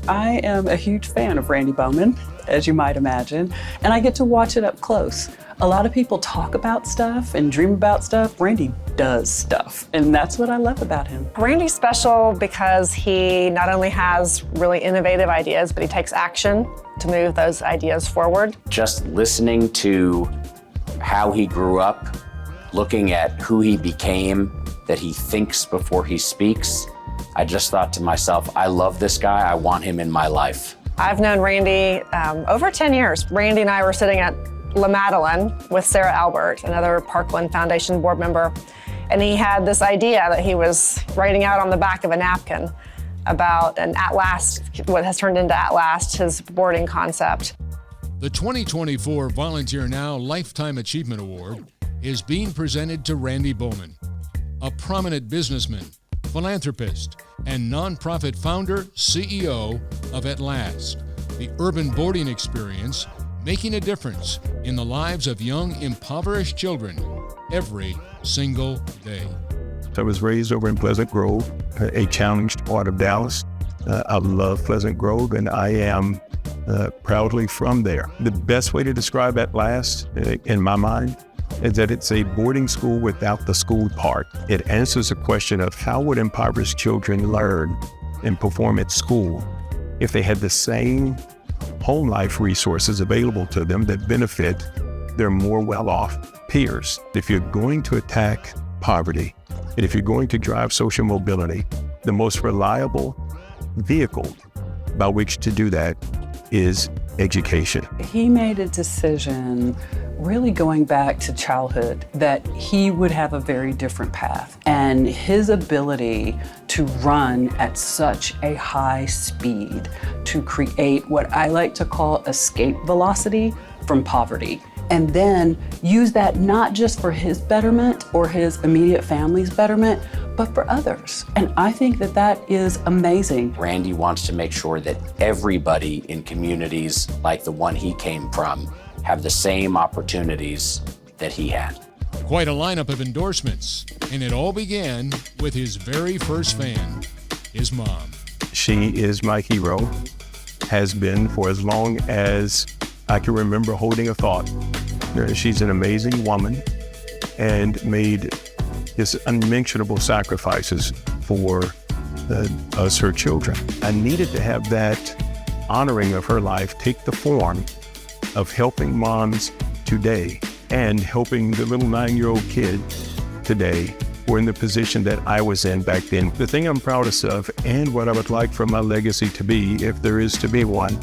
I am a huge fan of Randy Bowman, as you might imagine, and I get to watch it up close. A lot of people talk about stuff and dream about stuff. Randy does stuff, and that's what I love about him. Randy's special because he not only has really innovative ideas, but he takes action to move those ideas forward. Just listening to how he grew up, looking at who he became, that he thinks before he speaks, I just thought to myself, I love this guy, I want him in my life. I've known Randy over 10 years. Randy and I were sitting at La Madeleine with Sarah Albert, another Parkland Foundation board member, and he had this idea that he was writing out on the back of a napkin about an At Last, what has turned into At Last, his boarding concept. The 2024 Volunteer Now Lifetime Achievement Award is being presented to Randy Bowman, a prominent businessman, philanthropist, and nonprofit founder, CEO of At Last, the urban boarding experience making a difference in the lives of young, impoverished children every single day. I was raised over in Pleasant Grove, a challenged part of Dallas. I love Pleasant Grove, and I am proudly from there. The best way to describe At Last, in my mind, is that it's a boarding school without the school part. It answers the question of how would impoverished children learn and perform at school if they had the same home life resources available to them that benefit their more well-off peers. If you're going to attack poverty, and if you're going to drive social mobility, the most reliable vehicle by which to do that is education. He made a decision really going back to childhood that he would have a very different path. And his ability to run at such a high speed to create what I like to call escape velocity from poverty. And then use that not just for his betterment or his immediate family's betterment, but for others. And I think that that is amazing. Randy wants to make sure that everybody in communities like the one he came from have the same opportunities that he had. Quite a lineup of endorsements, and it all began with his very first fan, his mom. She is my hero, has been for as long as I can remember holding a thought. She's an amazing woman and made just unmentionable sacrifices for us, her children. I needed to have that honoring of her life take the form of helping moms today and helping the little 9-year-old kid today who are in the position that I was in back then. The thing I'm proudest of, and what I would like for my legacy to be, if there is to be one,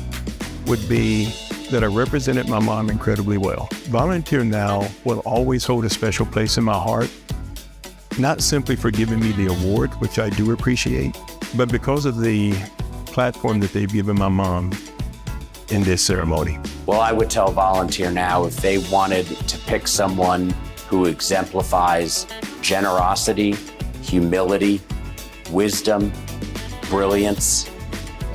would be that I represented my mom incredibly well. Volunteer Now will always hold a special place in my heart, not simply for giving me the award, which I do appreciate, but because of the platform that they've given my mom in this ceremony. Well, I would tell Volunteer Now if they wanted to pick someone who exemplifies generosity, humility, wisdom, brilliance,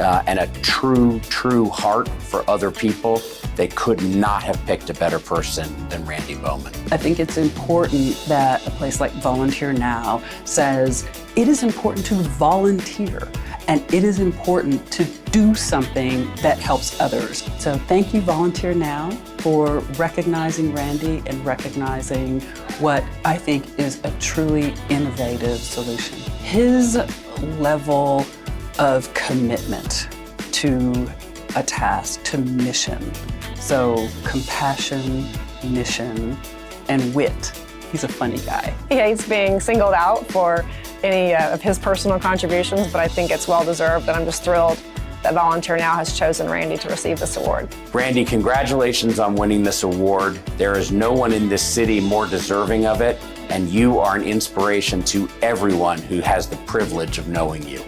and a true heart for other people, they could not have picked a better person than Randy Bowman. I think it's important that a place like Volunteer Now says it is important to volunteer and it is important to do something that helps others. So thank you, Volunteer Now, for recognizing Randy and recognizing what I think is a truly innovative solution. His level of commitment to a task, to mission. So compassion, mission, and wit. He's a funny guy. He hates being singled out for any of his personal contributions, but I think it's well-deserved, and I'm just thrilled that Volunteer Now has chosen Randy to receive this award. Randy, congratulations on winning this award. There is no one in this city more deserving of it, and you are an inspiration to everyone who has the privilege of knowing you.